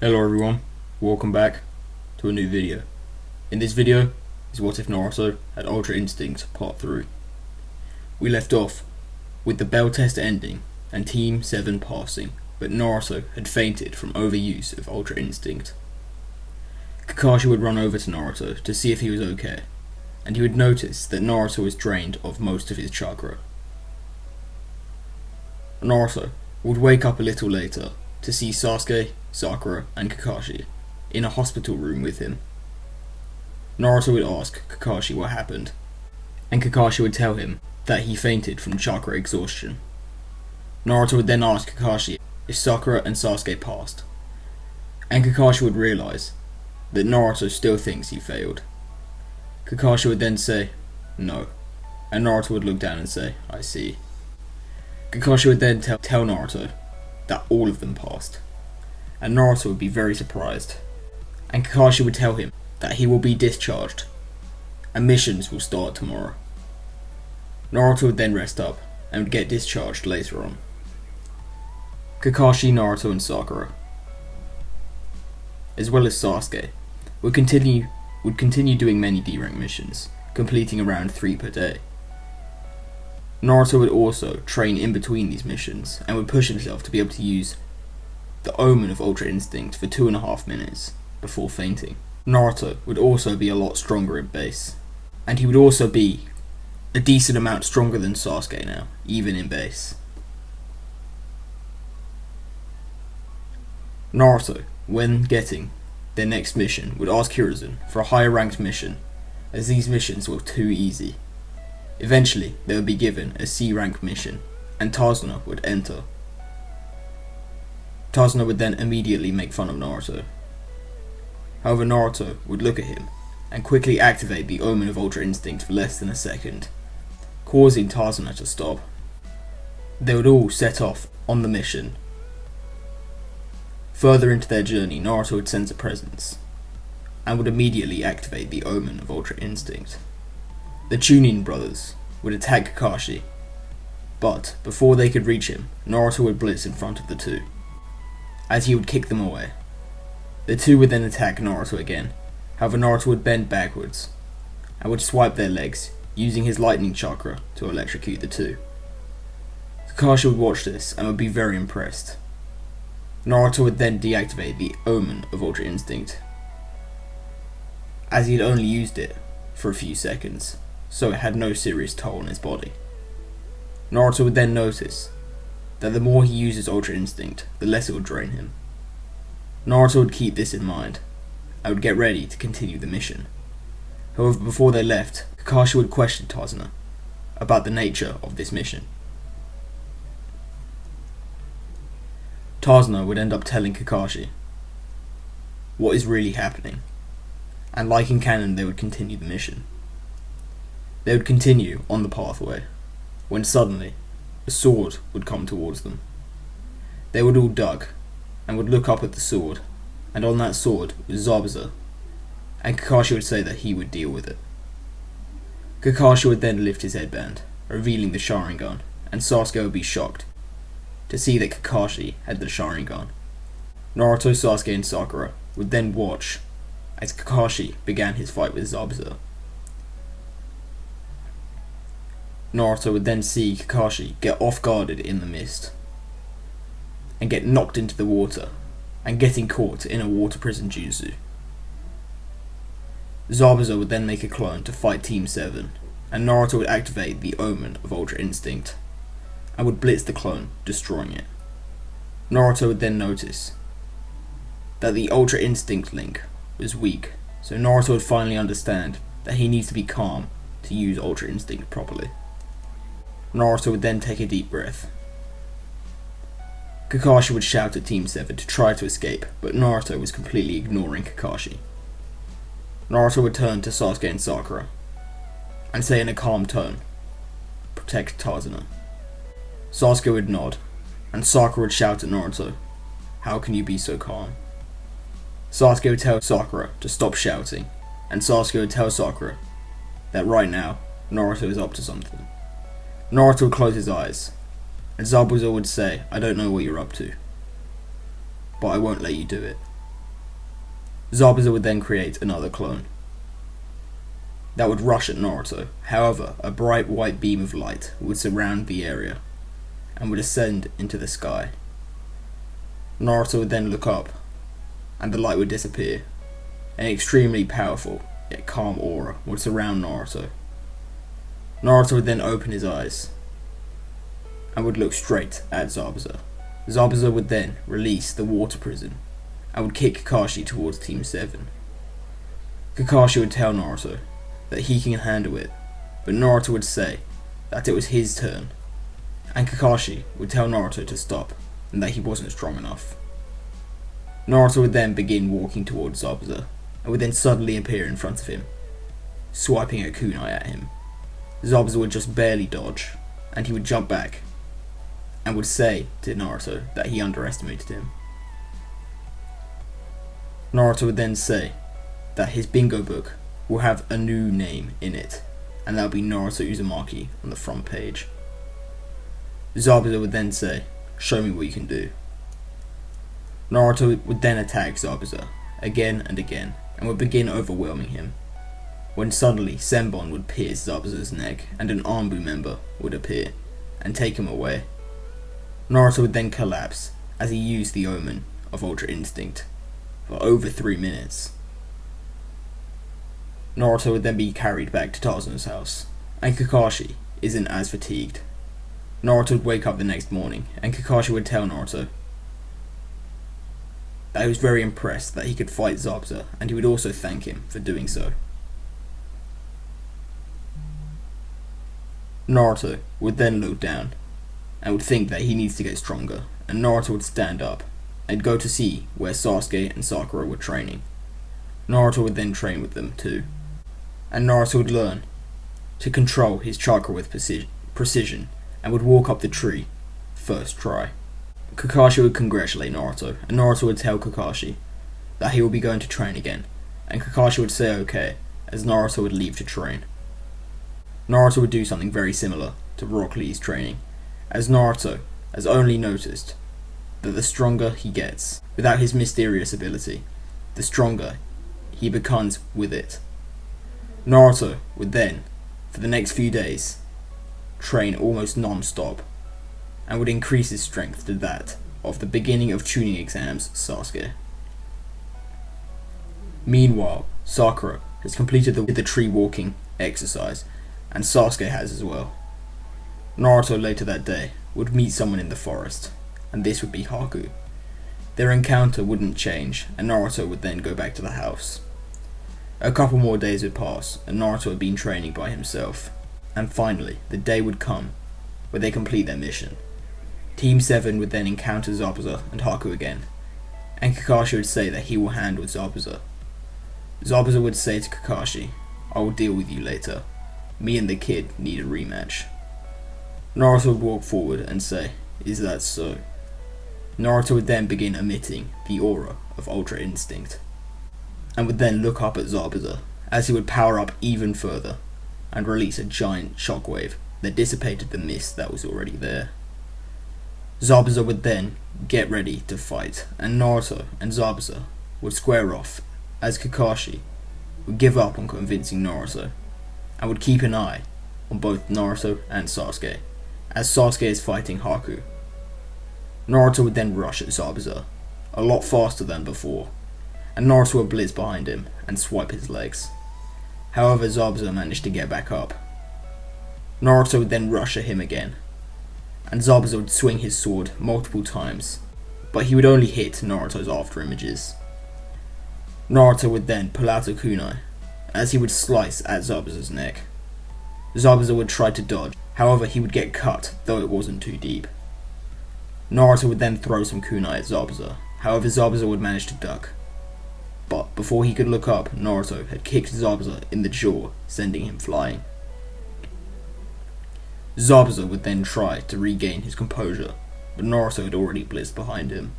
Hello everyone, welcome back to a new video. In this video is what if Naruto had Ultra Instinct Part 3. We left off with the bell test ending and Team 7 passing, but Naruto had fainted from overuse of Ultra Instinct. Kakashi would run over to Naruto to see if he was okay, and he would notice that Naruto was drained of most of his chakra. Naruto would wake up a little later to see Sasuke, Sakura, and Kakashi in a hospital room with him. Naruto would ask Kakashi what happened, and Kakashi would tell him that he fainted from chakra exhaustion. Naruto would then ask Kakashi if Sakura and Sasuke passed, and Kakashi would realise that Naruto still thinks he failed. Kakashi would then say, "No," and Naruto would look down and say, "I see." Kakashi would then tell Naruto that all of them passed, and Naruto would be very surprised, and Kakashi would tell him that he will be discharged, and missions will start tomorrow. Naruto would then rest up, and would get discharged later on. Kakashi, Naruto and Sakura, as well as Sasuke, would continue doing many D-rank missions, completing around 3 per day. Naruto would also train in between these missions, and would push himself to be able to use the Omen of Ultra Instinct for 2.5 minutes before fainting. Naruto would also be a lot stronger in base, and he would also be a decent amount stronger than Sasuke now, even in base. Naruto, when getting their next mission, would ask Hiruzen for a higher ranked mission, as these missions were too easy. Eventually, they would be given a C-rank mission, and Tazuna would enter. Tazuna would then immediately make fun of Naruto. However, Naruto would look at him, and quickly activate the Omen of Ultra Instinct for less than a second, causing Tazuna to stop. They would all set off on the mission. Further into their journey, Naruto would sense a presence, and would immediately activate the Omen of Ultra Instinct. The Chunin brothers would attack Kakashi, but before they could reach him, Naruto would blitz in front of the two, as he would kick them away. The two would then attack Naruto again, however Naruto would bend backwards, and would swipe their legs, using his lightning chakra to electrocute the two. Kakashi would watch this and would be very impressed. Naruto would then deactivate the Omen of Ultra Instinct, as he had only used it for a few seconds, so it had no serious toll on his body. Naruto would then notice that the more he uses Ultra Instinct, the less it would drain him. Naruto would keep this in mind, and would get ready to continue the mission. However, before they left, Kakashi would question Tazuna about the nature of this mission. Tazuna would end up telling Kakashi what is really happening, and like in canon, they would continue the mission. They would continue on the pathway, when suddenly a sword would come towards them. They would all duck, and would look up at the sword, and on that sword was Zabuza, and Kakashi would say that he would deal with it. Kakashi would then lift his headband, revealing the Sharingan, and Sasuke would be shocked to see that Kakashi had the Sharingan. Naruto, Sasuke and Sakura would then watch as Kakashi began his fight with Zabuza. Naruto would then see Kakashi get off-guarded in the mist, and get knocked into the water, and getting caught in a water prison jutsu. Zabuza would then make a clone to fight Team 7, and Naruto would activate the Omen of Ultra Instinct, and would blitz the clone, destroying it. Naruto would then notice that the Ultra Instinct link was weak, so Naruto would finally understand that he needs to be calm to use Ultra Instinct properly. Naruto would then take a deep breath. Kakashi would shout at Team 7 to try to escape, but Naruto was completely ignoring Kakashi. Naruto would turn to Sasuke and Sakura, and say in a calm tone, "Protect Tazuna." Sasuke would nod, and Sakura would shout at Naruto, "How can you be so calm?" Sasuke would tell Sakura to stop shouting, and Sasuke would tell Sakura that right now, Naruto is up to something. Naruto would close his eyes, and Zabuza would say, "I don't know what you're up to, but I won't let you do it." Zabuza would then create another clone that would rush at Naruto. However, a bright white beam of light would surround the area and would ascend into the sky. Naruto would then look up, and the light would disappear. An extremely powerful, yet calm aura would surround Naruto. Naruto would then open his eyes, and would look straight at Zabuza. Zabuza would then release the water prison, and would kick Kakashi towards Team 7. Kakashi would tell Naruto that he can handle it, but Naruto would say that it was his turn, and Kakashi would tell Naruto to stop, and that he wasn't strong enough. Naruto would then begin walking towards Zabuza, and would then suddenly appear in front of him, swiping a kunai at him. Zabuza would just barely dodge, and he would jump back, and would say to Naruto that he underestimated him. Naruto would then say that his bingo book will have a new name in it, and that would be Naruto Uzumaki on the front page. Zabuza would then say, "Show me what you can do." Naruto would then attack Zabuza again and again, and would begin overwhelming him, when suddenly Senbon would pierce Zabuza's neck, and an Anbu member would appear and take him away. Naruto would then collapse as he used the Omen of Ultra Instinct for over 3 minutes. Naruto would then be carried back to Tazuno's house, and Kakashi isn't as fatigued. Naruto would wake up the next morning, and Kakashi would tell Naruto that he was very impressed that he could fight Zabuza, and he would also thank him for doing so. Naruto would then look down, and would think that he needs to get stronger, and Naruto would stand up, and go to see where Sasuke and Sakura were training. Naruto would then train with them too, and Naruto would learn to control his chakra with precision, and would walk up the tree first try. Kakashi would congratulate Naruto, and Naruto would tell Kakashi that he will be going to train again, and Kakashi would say okay, as Naruto would leave to train. Naruto would do something very similar to Rock Lee's training, as Naruto has only noticed that the stronger he gets without his mysterious ability, the stronger he becomes with it. Naruto would then, for the next few days, train almost non-stop, and would increase his strength to that of the beginning of tuning exams Sasuke. Meanwhile, Sakura has completed the tree walking exercise, and Sasuke has as well. Naruto later that day would meet someone in the forest, and this would be Haku. Their encounter wouldn't change, and Naruto would then go back to the house. A couple more days would pass, and Naruto had been training by himself, and finally the day would come where they complete their mission. Team 7 would then encounter Zabuza and Haku again, and Kakashi would say that he will handle Zabuza. Zabuza would say to Kakashi, "I will deal with you later. Me and the kid need a rematch." Naruto would walk forward and say, "Is that so?" Naruto would then begin emitting the aura of Ultra Instinct, and would then look up at Zabuza as he would power up even further and release a giant shockwave that dissipated the mist that was already there. Zabuza would then get ready to fight, and Naruto and Zabuza would square off, as Kakashi would give up on convincing Naruto, and would keep an eye on both Naruto and Sasuke, as Sasuke is fighting Haku. Naruto would then rush at Zabuza, a lot faster than before, and Naruto would blitz behind him and swipe his legs. However, Zabuza managed to get back up. Naruto would then rush at him again, and Zabuza would swing his sword multiple times, but he would only hit Naruto's after images. Naruto would then pull out a kunai, as he would slice at Zabuza's neck. Zabuza would try to dodge, however he would get cut, though it wasn't too deep. Naruto would then throw some kunai at Zabuza, however Zabuza would manage to duck. But before he could look up, Naruto had kicked Zabuza in the jaw, sending him flying. Zabuza would then try to regain his composure, but Naruto had already blitzed behind him.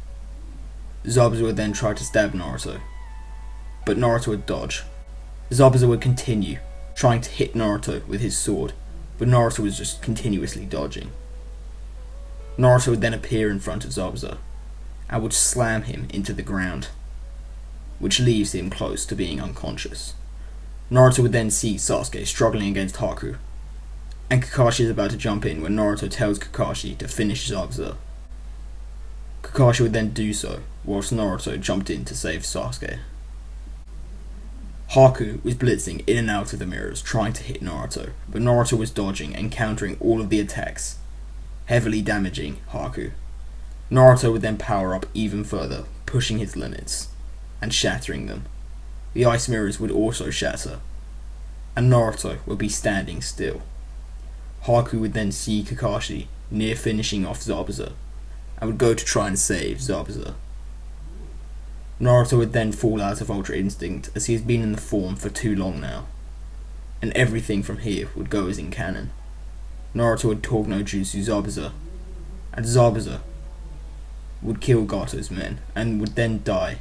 Zabuza would then try to stab Naruto, but Naruto would dodge. Zabuza would continue trying to hit Naruto with his sword, but Naruto was just continuously dodging. Naruto would then appear in front of Zabuza and would slam him into the ground. which leaves him close to being unconscious. Naruto would then see Sasuke struggling against Haku, and Kakashi is about to jump in when Naruto tells Kakashi to finish Zabuza. Kakashi would then do so, whilst Naruto jumped in to save Sasuke. Haku was blitzing in and out of the mirrors trying to hit Naruto, but Naruto was dodging and countering all of the attacks, heavily damaging Haku. Naruto would then power up even further, pushing his limits, and shattering them. The ice mirrors would also shatter, and Naruto would be standing still. Haku would then see Kakashi near finishing off Zabuza, and would go to try and save Zabuza. Naruto would then fall out of Ultra Instinct as he has been in the form for too long now, and everything from here would go as in canon. Naruto would Torg no Jutsu Zabuza, and Zabuza would kill Gato's men and would then die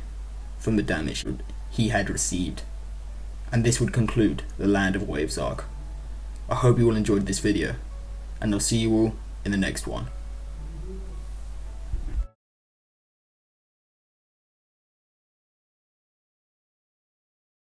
from the damage he had received. And this would conclude the Land of Waves arc. I hope you all enjoyed this video, and I'll see you all in the next one.